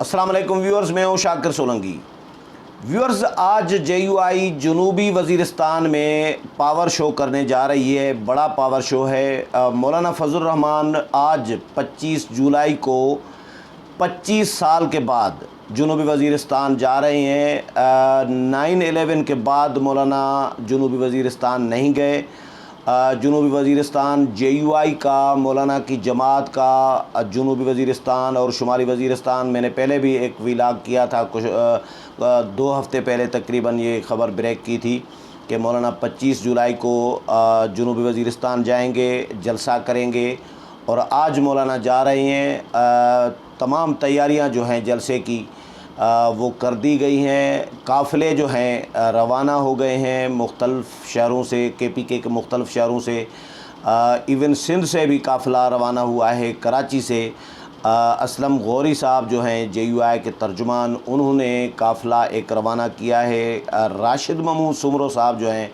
अस्सलाम वालेकुम व्यूअर्स, मैं हूँ शाकिर सोलंकी। व्यूअर्स, आज JUI जनूबी वज़ीरिस्तान में पावर शो करने जा रही है। बड़ा पावर शो है। मौलाना फजल रहमान आज 25 जुलाई को 25 साल के बाद जनूबी वज़ीरिस्तान जा रहे हैं। 9/11 के बाद मौलाना जनूबी वज़ीरिस्तान नहीं गए। जनूबी वज़ीरिस्तान JUI का, मौलाना की जमात का जनूबी वज़ीरिस्तान और शुमाली वज़ीरिस्तान, मैंने पहले भी एक व्लॉग किया था, कुछ 2 हफ़्ते पहले तकरीबन ये ख़बर ब्रेक की थी कि मौलाना 25 जुलाई को जनूबी वज़ीरिस्तान जाएंगे, जलसा करेंगे। और आज मौलाना जा रहे हैं। तमाम तैयारियां जो हैं जलसे की वो कर दी गई हैं। काफ़िले जो हैं रवाना हो गए हैं मुख्तलिफ़ शहरों से, KPK के मुख्तलिफ़ शहरों से। इवन सिंध से भी काफ़िला रवाना हुआ है, कराची से। असलम गौरी साहब जो हैं JUI के तर्जुमान, उन्होंने काफ़िला एक रवाना किया है। राशिद महमूद सुमरो साहब जो हैं,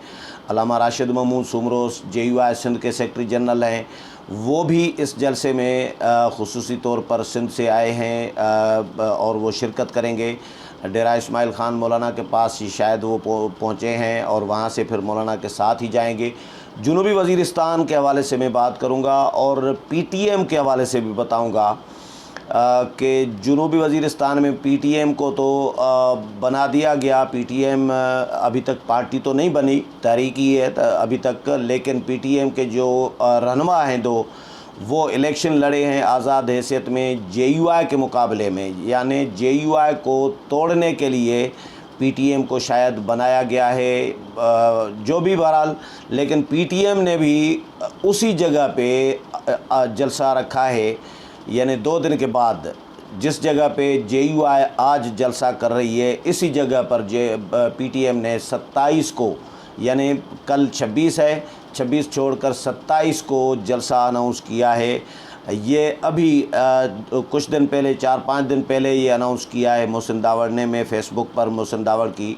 अल्लामा राशिद महमूद सुमरो JUI सिंध के सेक्रेटरी जनरल हैं, वो भी इस जलसे में ख़ुसूसी तौर पर सिंध से आए हैं और वो शिरकत करेंगे। डेरा इस्माइल ख़ान मौलाना के पास ही शायद वो पहुँचे हैं और वहाँ से फिर मौलाना के साथ ही जाएंगे। जनूबी वज़ीरिस्तान के हवाले से मैं बात करूँगा और PTM के हवाले से भी बताऊँगा कि जनूबी वज़ीरिस्तान में PTM को तो बना दिया गया। PTM अभी तक पार्टी तो नहीं बनी, तहरीकी है अभी तक, लेकिन PTM के जो रहनुमा हैं दो, वो इलेक्शन लड़े हैं आज़ाद हैसियत में JUI के मुकाबले में। यानी JUI को तोड़ने के लिए PTM को शायद बनाया गया है, जो भी बहरहाल, लेकिन PTM ने भी उसी जगह पे जलसा रखा है। यानी 2 दिन के बाद जिस जगह पे JUI आज जलसा कर रही है, इसी जगह पर PTM ने 27 को, यानी कल 26 है, 26 छोड़कर 27 को जलसा अनाउंस किया है। ये अभी कुछ दिन पहले, 4-5 दिन पहले ये अनाउंस किया है मोहसिन दावड़ ने। मैं फ़ेसबुक पर मोहसिन दावड़ की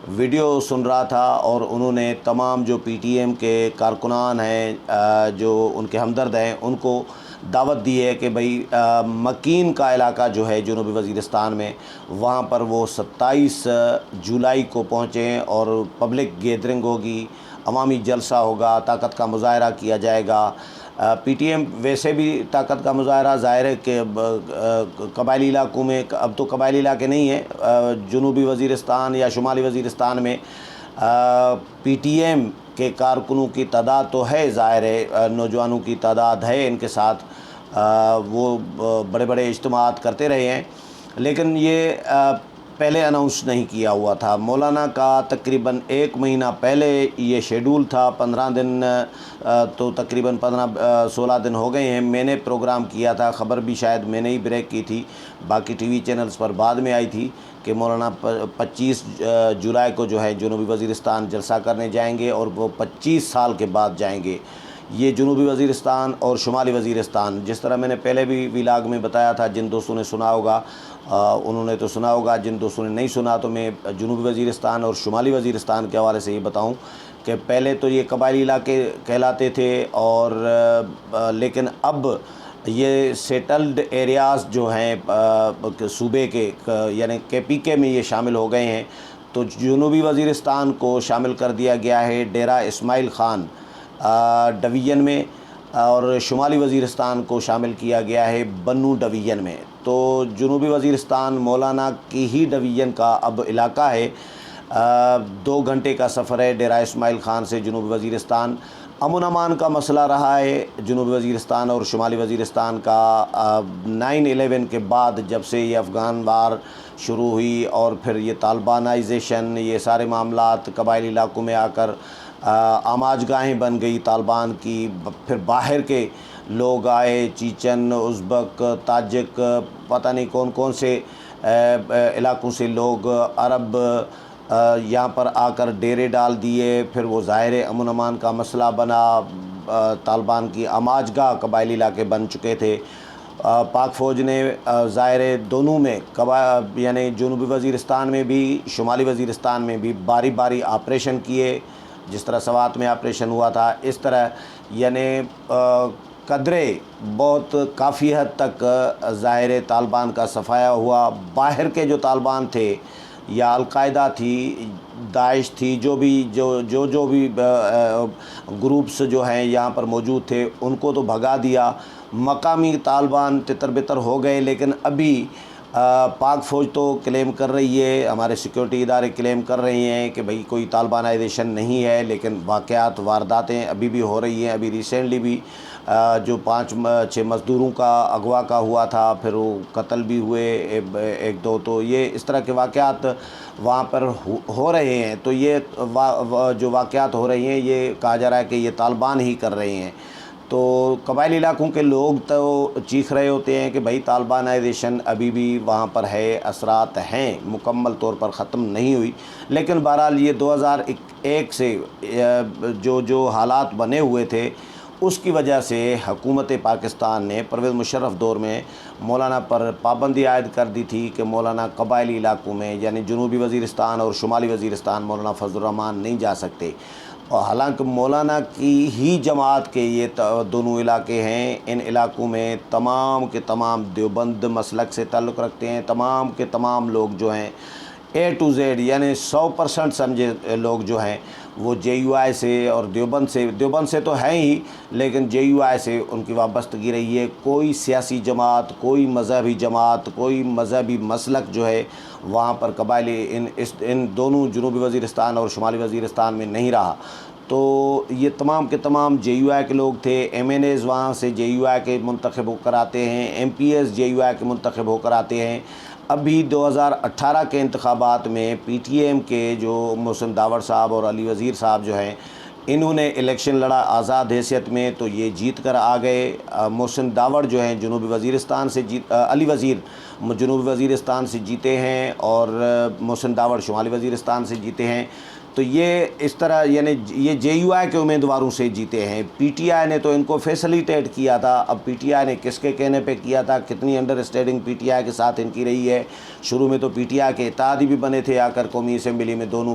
वीडियो सुन रहा था और उन्होंने तमाम जो PTM के कारकुनान हैं, जो उनके हमदर्द हैं, उनको दावत दी है कि भाई मकीन का इलाका जो है जनूबी वज़ीरिस्तान में, वहाँ पर वो 27 जुलाई को पहुँचें और पब्लिक गैदरिंग होगी, अवामी जलसा होगा, ताकत का मुज़ाहरा किया जाएगा। PTM वैसे भी ताकत का मुज़ाहरा ज़ाहिर है कि कबायली इलाकों में, अब तो कबायली इलाके नहीं हैं, जनूबी वज़ीरिस्तान या शुमाली वज़ीरिस्तान में PTM के कारकुनों की तादाद तो है, ज़ाहिर है नौजवानों की तादाद है इनके साथ। वो बड़े बड़े इज्तिमात करते रहे हैं, लेकिन ये पहले अनाउंस नहीं किया हुआ था। मौलाना का तकरीबन 1 महीना पहले ये शेड्यूल था, 15 दिन, तो तकरीबन 15-16 दिन हो गए हैं। मैंने प्रोग्राम किया था, ख़बर भी शायद मैंने ही ब्रेक की थी, बाकी TV चैनल्स पर बाद में आई थी कि मौलाना 25 जुलाई को जो है जनूबी वज़ीरिस्तान जलसा करने जाएंगे और वो 25 साल के बाद जाएंगे। ये जनूबी वज़ीरिस्तान और शुमाली वज़ीरिस्तान, जिस तरह मैंने पहले भी व्लॉग में बताया था, जिन दोस्तों ने सुना होगा उन्होंने तो सुना होगा, जिन दोस्तों ने नहीं सुना तो मैं जनूबी वज़ीरिस्तान और शुमाली वज़ीरिस्तान के हवाले से ये बताऊं कि पहले तो ये कबायली इलाके कहलाते थे, और लेकिन अब ये सेटल्ड एरियाज़ जो हैं सूबे के, यानी KPK में ये शामिल हो गए हैं। तो जनूबी वज़ीरिस्तान को शामिल कर दिया गया है डेरा इस्माइल ख़ान डिवीज़न में, और शुमाली वज़ीरिस्तान को शामिल किया गया है बन्नू डिवीज़न में। तो जनूबी वज़ीरिस्तान मौलाना की ही डिवीज़न का अब इलाका है। 2 घंटे का सफ़र है डेरा इस्माइल ख़ान से जनूबी वज़ीरिस्तान। अमन अमान का मसला रहा है जनूबी वज़ीरिस्तान और शुमाली वज़ीरिस्तान का 9/11 के बाद, जब से ये अफ़गान वार शुरू हुई और फिर ये तालिबानाइजेशन, ये सारे मामलात कबायली इलाकों में आकर आमाजगाहें बन गई तालिबान की। फिर बाहर के लोग आए, चीचन, उज़्बक, ताजिक, पता नहीं कौन कौन से इलाकों से लोग, अरब यहाँ पर आकर डेरे डाल दिए। फिर वो ज़ाहिर अमन अमान का मसला बना, तालिबान की आमाजगाह कबायली इलाके बन चुके थे। पाक फ़ौज ने ज़ाहिर दोनों में, यानी जनूबी वज़ीरिस्तान में भी शुमाली वज़ीरिस्तान में भी बारी बारी ऑपरेशन किए। जिस तरह सवात में ऑपरेशन हुआ था, इस तरह यानी कदरे बहुत काफ़ी हद तक ज़ाहिर तालिबान का सफाया हुआ। बाहर के जो तालिबान थे या अलकायदा थी, दाइश थी, जो भी ग्रुप्स जो हैं यहाँ पर मौजूद थे, उनको तो भगा दिया। मकामी तालिबान तितर-बितर हो गए। लेकिन अभी पाक फ़ौज तो क्लेम कर रही है, हमारे सिक्योरिटी इदारे क्लेम कर रहे हैं कि भाई कोई तालिबानाइजेशन नहीं है, लेकिन वाक़यात वारदातें अभी भी हो रही हैं। अभी रिसेंटली भी जो 5-6 मज़दूरों का अगवा का हुआ था, फिर वो कत्ल भी हुए एक दो, तो ये इस तरह के वाक़यात वहाँ पर हो रहे हैं। तो ये जो वाक़यात हो रहे हैं, ये कहा जा रहा है कि ये तालिबान ही कर रहे हैं। तो कबायली इलाकों के लोग तो चीख रहे होते हैं कि भाई तालिबानाइजेशन अभी भी वहाँ पर है, असरात हैं, मुकम्मल तौर पर ख़त्म नहीं हुई। लेकिन बहरहाल ये 2001 से जो हालात बने हुए थे, उसकी वजह से हुकूमत पाकिस्तान ने परवेज़ मुशर्रफ दौर में मौलाना पर पाबंदी आयद कर दी थी कि मौलाना कबायली इलाकों में यानी जनूबी वज़ीरिस्तान और शुमाली वज़ीरिस्तान मौलाना फजल रहमान नहीं जा सकते। और हालांकि मौलाना की ही जमात के ये दोनों इलाके हैं। इन इलाकों में तमाम के तमाम देवबंद मसलक से ताल्लुक़ रखते हैं। तमाम के तमाम लोग जो हैं A to Z यानी 100% समझे लोग जो हैं वो JUI से और देवबंद से तो हैं ही, लेकिन JUI से उनकी वाबस्तगी रही है। कोई सियासी जमात, कोई मज़हबी जमात, कोई मज़हबी मसलक जो है वहाँ पर कबायली इन दोनों जनूबी वज़ीरिस्तान और शुमाली वज़ीरिस्तान में नहीं रहा। तो ये तमाम के तमाम JUI के लोग थे। MNAs वहाँ से JUI के मुंतखब होकर आते हैं, MPs JUI के मुंतखब होकर आते हैं। अभी 2018 के इंतखाबात में PTM के जो मोहसिन दावड़ साहब और अली वज़ीर साहब जो हैं, इन्होंने इलेक्शन लड़ा आज़ाद हैसियत में, तो ये जीत कर आ गए। मोहसिन दावड़ जो हैं जनूबी वज़ीरिस्तान से अली वज़ीर जनूबी वज़ीरिस्तान से जीते हैं और मोहसिन दावड़ शुमाली वज़ीरिस्तान से जीते हैं। तो ये इस तरह यानी ये JUI के उम्मीदवारों से जीते हैं। PTI ने तो इनको फैसिलिटेट किया था। अब PTI ने किसके कहने पे किया था, कितनी अंडरस्टैंडिंग PTI के साथ इनकी रही है। शुरू में तो PTI के इत्तेहादी भी बने थे आकर कौमी असम्बली में, दोनों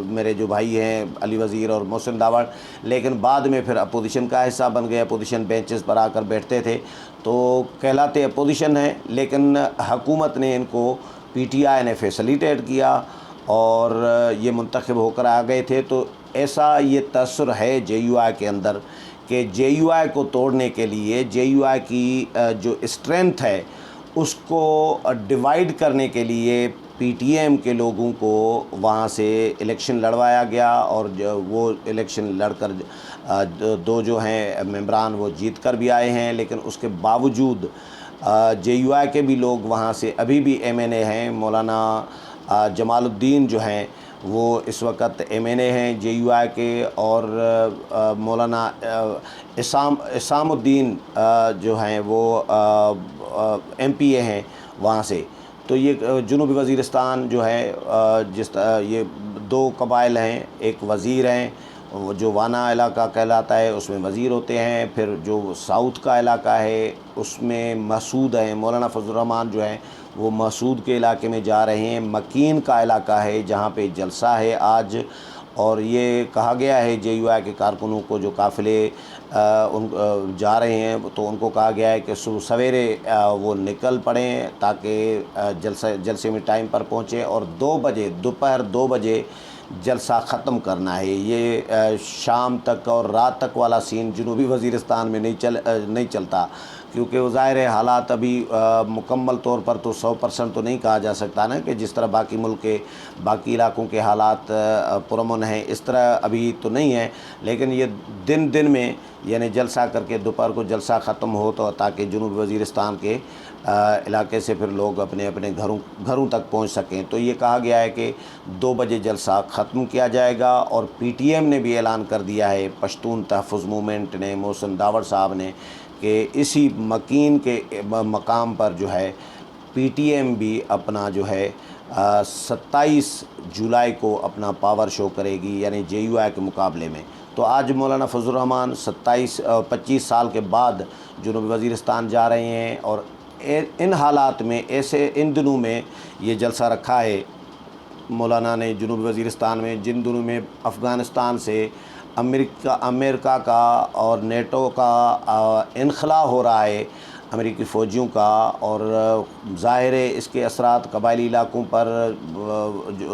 मेरे जो भाई हैं अली वज़ीर और मोहसिन दावड़, लेकिन बाद में फिर अपोजिशन का हिस्सा बन गए। अपोजिशन बेंचेस पर आकर बैठते थे, तो कहलाते अपोजिशन हैं, लेकिन हुकूमत ने इनको PTI ने फैसिलिटेट किया और ये मुंतखब होकर आ गए थे। तो ऐसा ये तसर है JUI के अंदर कि JUI को तोड़ने के लिए JUI की जो स्ट्रेंथ है उसको डिवाइड करने के लिए PTM के लोगों को वहाँ से इलेक्शन लड़वाया गया और वो इलेक्शन लड़कर दो जो हैं मेंबरान वो जीत कर भी आए हैं। लेकिन उसके बावजूद JUI के भी लोग वहाँ से अभी भी MNA हैं। मौलाना जमालुद्दीन जो हैं वो इस वक्त MNA हैं JUI के, और मौलाना इसामुद्दीन जो हैं वो MPA हैं वहाँ से। तो ये जनूबी वज़ीरिस्तान जो है ये दो कबाइल हैं, एक वज़ीर हैं, जो वाना इलाका कहलाता है उसमें वज़ीर होते हैं, फिर जो साउथ का इलाका है उसमें मसूद हैं। मौलाना फजल रहमान जो हैं वो मसूद के इलाके में जा रहे हैं। मकीन का इलाका है जहाँ पे जलसा है आज, और ये कहा गया है JUI के कारकुनों को जो काफ़िले जा रहे हैं, तो उनको कहा गया है कि सुबह सवेरे वो निकल पड़ें ताकि जलसे में टाइम पर पहुँचें, और 2 बजे दोपहर 2 बजे जलसा ख़त्म करना है। ये शाम तक और रात तक वाला सीन जनूबी वज़ीरिस्तान में नहीं चलता, क्योंकि वो ज़ाहिर है हालात अभी मुकम्मल तौर पर तो 100% तो नहीं कहा जा सकता ना कि जिस तरह बाकी मुल्क के बाकी इलाकों के हालात पुरअमन हैं इस तरह अभी तो नहीं है। लेकिन ये दिन में यानी जलसा करके दोपहर को जलसा ख़त्म हो, तो ताकि जनूबी वज़ीरिस्तान के इलाके से फिर लोग अपने अपने घरों तक पहुंच सकें। तो ये कहा गया है कि 2 बजे जलसा ख़त्म किया जाएगा। और PTM ने भी ऐलान कर दिया है, पश्तून तहफ़्फ़ुज़ मूवमेंट ने, मोहसिन दावड़ साहब ने, कि इसी मकीन के मकाम पर जो है PTM भी अपना जो है 27 जुलाई को अपना पावर शो करेगी, यानी JUI के मुकाबले में। तो आज मौलाना फजल रहमान 25 साल के बाद जनूबी वज़ीरिस्तान जा रहे हैं, और इन हालात में ऐसे इन दिनों में ये जलसा रखा है मौलाना ने जनूबी वज़ीरिस्तान में, जिन दिनों में अफ़गानिस्तान से अमेरिका का और नेटो का इनखला हो रहा है अमेरिकी फ़ौजियों का, और ज़ाहिर है इसके असरात कबायली इलाकों पर,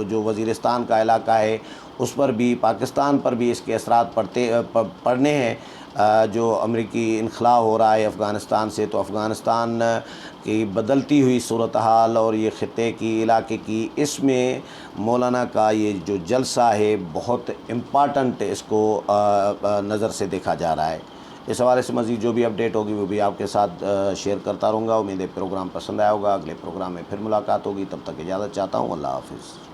जो वज़ीरिस्तान का इलाका है उस पर भी, पाकिस्तान पर भी इसके असरात पड़ने हैं। जो अमेरिकी इनखला हो रहा है अफ़गानिस्तान से, तो अफ़गानिस्तान की बदलती हुई सूरत हाल और ये ख़ित्ते की, इलाके की, इसमें मौलाना का ये जो जलसा है बहुत इम्पॉर्टेंट इसको नज़र से देखा जा रहा है। इस हवाले से मज़ीद जो भी अपडेट होगी वो भी आपके साथ शेयर करता रहूँगा। उम्मीद है प्रोग्राम पसंद आया होगा। अगले प्रोग्राम में फिर मुलाकात होगी, तब तक इजाज़त चाहता हूँ। अल्लाह हाफ़िज़।